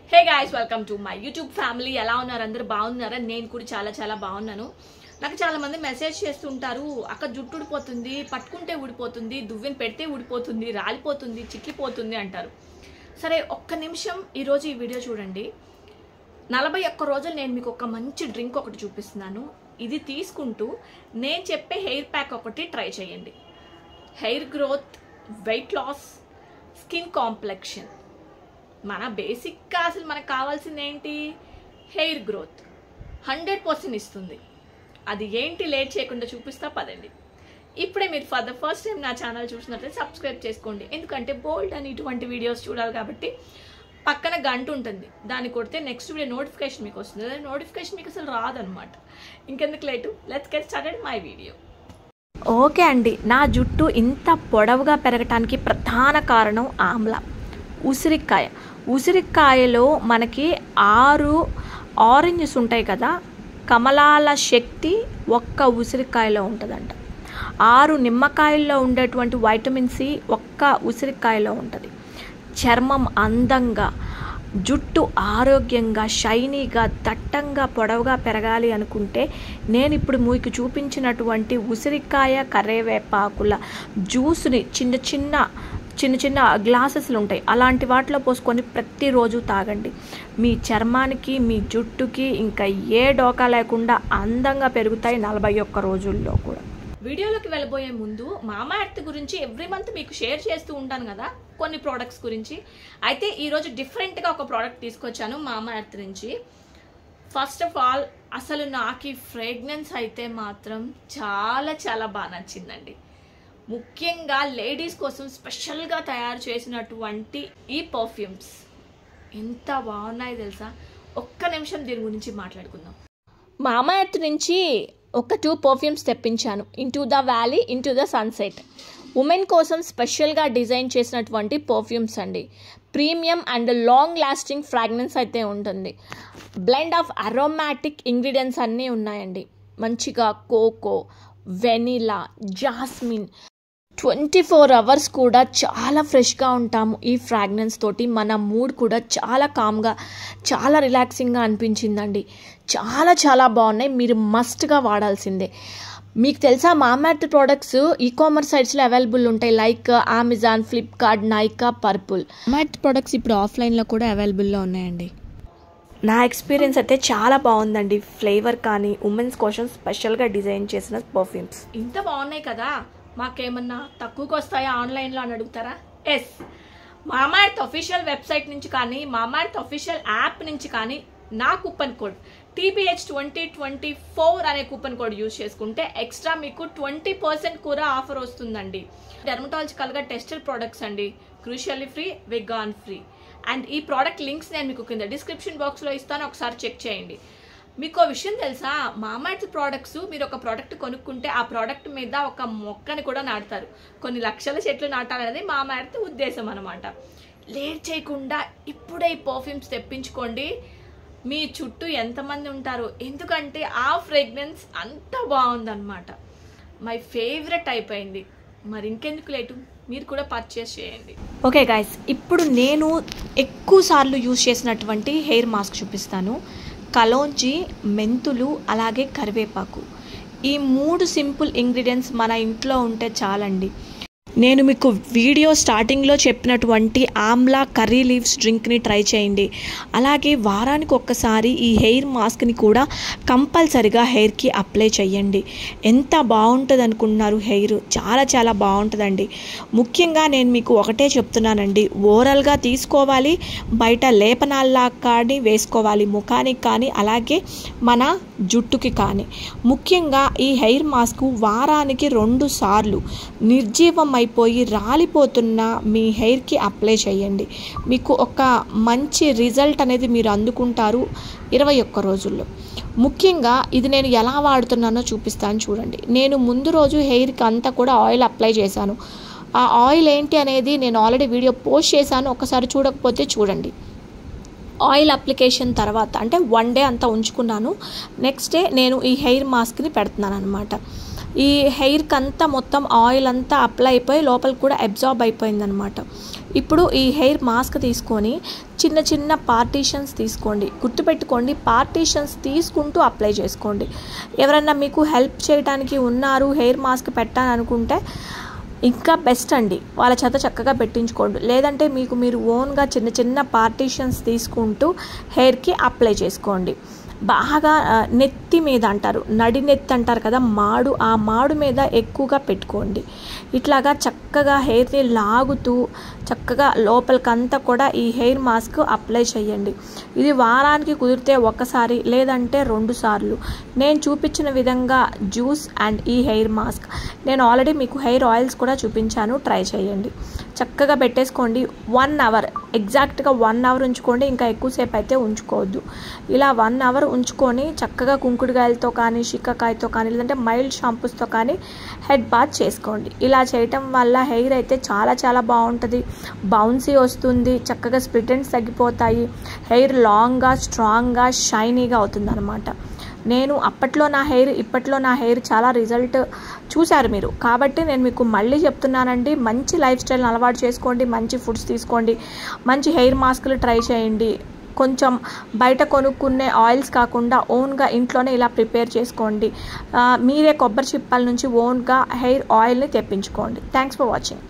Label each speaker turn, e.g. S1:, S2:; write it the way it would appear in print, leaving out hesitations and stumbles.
S1: Hey guys, welcome to my YouTube family. ఎలా ఉన్నారు? అందరూ బాగున్నారా? నేను కూడా చాలా బాగున్నాను. నాకు చాలా మంది మెసేజ్ చేస్తుంటారు, అక్క జుట్టు ఊడిపోతుంది, పట్టుకుంటే ఊడిపోతుంది, దువ్వెన పెడితే ఊడిపోతుంది, రాలిపోతుంది, చిక్కిపోతుంది అంటారు. సరే, ఒక్క నిమిషం ఈరోజు ఈ వీడియో చూడండి. 41 రోజులు నేను మీకు ఒక మంచి డ్రింక్ ఒకటి చూపిస్తున్నాను. ఇది తీసుకుంటూ నేను చెప్పే హెయిర్ ప్యాక్ ఒకటి ట్రై చేయండి. Hair growth, weight loss, skin complexion. మన బేసిక్గా అసలు మనకు కావాల్సింది ఏంటి? హెయిర్ గ్రోత్ 100% ఇస్తుంది. అది ఏంటి లేట్ చేయకుండా చూపిస్తా పదండి. ఇప్పుడే మీరు ఫర్ ద ఫస్ట్ టైం నా ఛానల్ చూసినట్లయితే సబ్స్క్రైబ్ చేసుకోండి. ఎందుకంటే బోల్డ్ అని ఇటువంటి వీడియోస్ చూడాలి కాబట్టి. పక్కన గంట ఉంటుంది, దాన్ని కొడితే నెక్స్ట్ వీడియో నోటిఫికేషన్ మీకు వస్తుంది. అదే నోటిఫికేషన్ మీకు అసలు రాదనమాట. ఇంకెందుకు late, let's get started my video. Okay అండి, నా జుట్టు ఇంత పొడవుగా పెరగటానికి ప్రధాన కారణం ఆమ్లా, ఉసిరికాయ. ఉసిరికాయలో మనకి 6 ఆరెంజెస్ ఉంటాయి కదా, కమలాల శక్తి ఒక్క ఉసిరికాయలో ఉంటుందంట. 6 నిమ్మకాయల్లో ఉండేటువంటి వైటమిన్ సి ఒక్క ఉసిరికాయలో ఉంటుంది. చర్మం అందంగా, జుట్టు ఆరోగ్యంగా, షైనీగా, దట్టంగా, పొడవుగా పెరగాలి అనుకుంటే నేను ఇప్పుడు మీకు చూపించినటువంటి ఉసిరికాయ కరివేపాకుల జ్యూస్ని చిన్న చిన్న గ్లాసెస్లు ఉంటాయి, అలాంటి వాటిలో పోసుకొని ప్రతిరోజు తాగండి. మీ చర్మానికి, మీ జుట్టుకి ఇంకా ఏ డోకా లేకుండా అందంగా పెరుగుతాయి 41 రోజుల్లో కూడా. వీడియోలోకి వెళ్ళబోయే ముందు మామా ఎర్త్ గురించి ఎవ్రీ మంత్ మీకు షేర్ చేస్తూ ఉంటాను కదా కొన్ని ప్రోడక్ట్స్ గురించి. అయితే ఈరోజు డిఫరెంట్గా ఒక ప్రోడక్ట్ తీసుకొచ్చాను మామా ఎర్త్ నుంచి. ఫస్ట్ ఆఫ్ ఆల్, అసలు నాకు ఈ ఫ్రేగ్రెన్స్ అయితే మాత్రం చాలా బాగా నచ్చిందండి. ముఖ్యంగా లేడీస్ కోసం స్పెషల్గా తయారు చేసినటువంటి ఈ పర్ఫ్యూమ్స్ ఎంత బాగున్నాయి తెలుసా. ఒక్క నిమిషం దీని గురించి మాట్లాడుకుందాం. మామా ఎర్త్ నుంచి ఒక 2 పర్ఫ్యూమ్స్ తెప్పించాను. Into the valley, into the sunset. Women కోసం స్పెషల్గా డిజైన్ చేసినటువంటి పర్ఫ్యూమ్స్ అండి. Premium and long lasting fragrance అయితే ఉంటుంది. బ్లెండ్ ఆఫ్ అరోమాటిక్ ఇంగ్రీడియంట్స్ అన్నీ ఉన్నాయండి. మంచిగా కోకో, వెనిలా, జాస్మిన్. 24 అవర్స్ కూడా చాలా ఫ్రెష్గా ఉంటాము ఈ ఫ్రాగ్రెన్స్ తోటి. మన మూడ్ కూడా చాలా కామ్గా, చాలా రిలాక్సింగ్గా అనిపించిందండి. చాలా బాగున్నాయి. మీరు మస్ట్గా వాడాల్సిందే. మీకు తెలుసా, మామా ఎర్త్ ప్రోడక్ట్స్ ఈ-కామర్స్ సైట్స్లో అవైలబుల్ ఉంటాయి, like Amazon, Flipkart, Nykaa, purple. మామా ఎర్త్ ప్రోడక్ట్స్ ఇప్పుడు ఆఫ్లైన్లో కూడా అవైలబుల్లో ఉన్నాయండి. నా ఎక్స్పీరియన్స్ అయితే చాలా బాగుందండి. ఫ్లేవర్ కానీ, ఉమెన్స్ కోసం స్పెషల్గా డిజైన్ చేసిన పర్ఫ్యూమ్స్ ఇంత బాగున్నాయి కదా, మాకేమన్నా తక్కువకి వస్తాయా ఆన్లైన్లో అని అడుగుతారా? ఎస్, మామా ఎర్త్ అఫీషియల్ వెబ్సైట్ నుంచి కానీ, మామా ఎర్త్ అఫీషియల్ యాప్ నుంచి కానీ నా కూపన్ కోడ్ TBH2024 అనే కూపన్ కోడ్ యూజ్ చేసుకుంటే ఎక్స్ట్రా మీకు 20% కూడా ఆఫర్ వస్తుందండి. డెర్మటాలజికల్గా టెస్టెడ్ ప్రోడక్ట్స్ అండి, క్రూషియల్లీ ఫ్రీ, వెగాన్ ఫ్రీ. అండ్ ఈ ప్రోడక్ట్ లింక్స్ నేను మీకు కింద డిస్క్రిప్షన్ బాక్స్లో ఇస్తాను, ఒకసారి చెక్ చేయండి. మీకు ఒక విషయం తెలుసా, మామా ఎర్త్ ప్రోడక్ట్స్, మీరు ఒక ప్రోడక్ట్ కొనుక్కుంటే ఆ ప్రోడక్ట్ మీద ఒక మొక్కని కూడా నాటుతారు. కొన్ని లక్షల చెట్లు నాటాలనేది మామా ఎర్త్ ఉద్దేశం అనమాట. లేట్ చేయకుండా ఇప్పుడే ఈ పర్ఫ్యూమ్స్ తెప్పించుకోండి. మీ చుట్టూ ఎంతమంది ఉంటారు, ఎందుకంటే ఆ ఫ్రేగ్రెన్స్ అంత బాగుందన్నమాట. మై ఫేవరెట్ అయిపోయింది. మరి ఇంకెందుకు లేటు, మీరు కూడా పర్చేస్ చేయండి. ఓకే గైస్, ఇప్పుడు నేను ఎక్కువ సార్లు యూజ్ చేసినటువంటి హెయిర్ మాస్క్ చూపిస్తాను. కలోంజీ, మెంతులు, అలాగే కరివేపాకు. ఈ 3 సింపుల్ ఇంగ్రీడియంట్స్ మన ఇంట్లో ఉంటే చాలండి. నేను మీకు వీడియో స్టార్టింగ్లో చెప్పినటువంటి ఆమ్లా కర్రీ లీవ్స్ డ్రింక్ని ట్రై చేయండి. అలాగే వారానికి ఒక్కసారి ఈ హెయిర్ మాస్క్ని కూడా కంపల్సరిగా హెయిర్కి అప్లై చేయండి. ఎంత బాగుంటుంది అనుకుంటున్నారు? హెయిర్ చాలా బాగుంటుందండి. ముఖ్యంగా నేను మీకు ఒకటే చెప్తున్నానండి, ఓరల్గా తీసుకోవాలి, బయట లేపనాల్లా కానీ వేసుకోవాలి, ముఖానికి కానీ అలాగే మన జుట్టుకి కానీ. ముఖ్యంగా ఈ హెయిర్ మాస్క్ వారానికి 2 సార్లు నిర్జీవం అయిపోయి రాలిపోతున్న మీ హెయిర్కి అప్లై చేయండి. మీకు ఒక మంచి రిజల్ట్ అనేది మీరు అందుకుంటారు 21 రోజుల్లో. ముఖ్యంగా ఇది నేను ఎలా వాడుతున్నానో చూపిస్తాను చూడండి. నేను ముందు రోజు హెయిర్కి అంతా కూడా ఆయిల్ అప్లై చేశాను. ఆ ఆయిల్ ఏంటి అనేది నేను ఆల్రెడీ వీడియో పోస్ట్ చేశాను, ఒకసారి చూడకపోతే చూడండి. ఆయిల్ అప్లికేషన్ తర్వాత అంటే 1 డే అంతా ఉంచుకున్నాను. నెక్స్ట్ డే నేను ఈ హెయిర్ మాస్క్ని పెడుతున్నాను అనమాట. ఈ హెయిర్కి అంతా మొత్తం ఆయిల్ అంతా అప్లై అయిపోయి లోపల కూడా అబ్జార్బ్ అయిపోయిందనమాట. ఇప్పుడు ఈ హెయిర్ మాస్క్ తీసుకొని చిన్న చిన్న పార్టీషన్స్ తీసుకోండి. గుర్తుపెట్టుకోండి, పార్టీషన్స్ తీసుకుంటూ అప్లై చేసుకోండి. ఎవరన్నా మీకు హెల్ప్ చేయడానికి ఉన్నారు హెయిర్ మాస్క్ పెట్టాలనుకుంటే ఇంకా బెస్ట్ అండి, వాళ్ళ చేత చక్కగా పెట్టించుకోండి. లేదంటే మీరు ఓన్గా చిన్న చిన్న పార్టీషన్స్ తీసుకుంటూ హెయిర్కి అప్లై చేసుకోండి. బాగా నెత్తి మీద అంటారు, నడి నెత్తి అంటారు కదా, మాడు, ఆ మాడు మీద ఎక్కువగా పెట్టుకోండి. ఇట్లాగా చక్కగా హెయిర్ని లాగుతూ చక్కగా లోపలికంతా కూడా ఈ హెయిర్ మాస్క్ అప్లై చేయండి. ఇది వారానికి కుదిరితే ఒకసారి లేదంటే 2 సార్లు నేను చూపించిన విధంగా జ్యూస్ అండ్ ఈ హెయిర్ మాస్క్, నేను ఆల్రెడీ మీకు హెయిర్ ఆయిల్స్ కూడా చూపించాను, ట్రై చేయండి. చక్కగా పెట్టేసుకోండి. 1 అవర్, ఎగ్జాక్ట్గా 1 అవర్ ఉంచుకోండి, ఇంకా ఎక్కువసేపు అయితే ఉంచుకోవద్దు. ఇలా 1 అవర్ ఉంచుకొని చక్కగా కుంకుడుకాయలతో కానీ షిక్కకాయతో కానీ లేదంటే మైల్డ్ షాంపూస్తో కానీ హెడ్ బాత్ చేసుకోండి. ఇలా చేయటం వల్ల హెయిర్ అయితే చాలా చాలా బాగుంటుంది, బౌన్సీ వస్తుంది, చక్కగా స్ప్లిట్ ఎండ్స్ తగ్గిపోతాయి, హెయిర్ లాంగ్గా స్ట్రాంగ్గా షైనీగా అవుతుంది అనమాట. నేను అప్పట్లో నా హెయిర్ ఇప్పట్లో నా హెయిర్ చాలా రిజల్ట్ చూశారు మీరు, కాబట్టి నేను మీకు మళ్ళీ చెప్తున్నానండి, మంచి లైఫ్ స్టైల్ని అలవాటు చేసుకోండి, మంచి ఫుడ్స్ తీసుకోండి, మంచి హెయిర్ మాస్కులు ట్రై చేయండి. కొంచెం బయట కొనుక్కునే ఆయిల్స్ కాకుండా ఓన్గా ఇంట్లోనే ఇలా ప్రిపేర్ చేసుకోండి. మీరే కొబ్బరి చిప్పల నుంచి ఓన్గా హెయిర్ ఆయిల్ని తెప్పించుకోండి. Thanks for watching.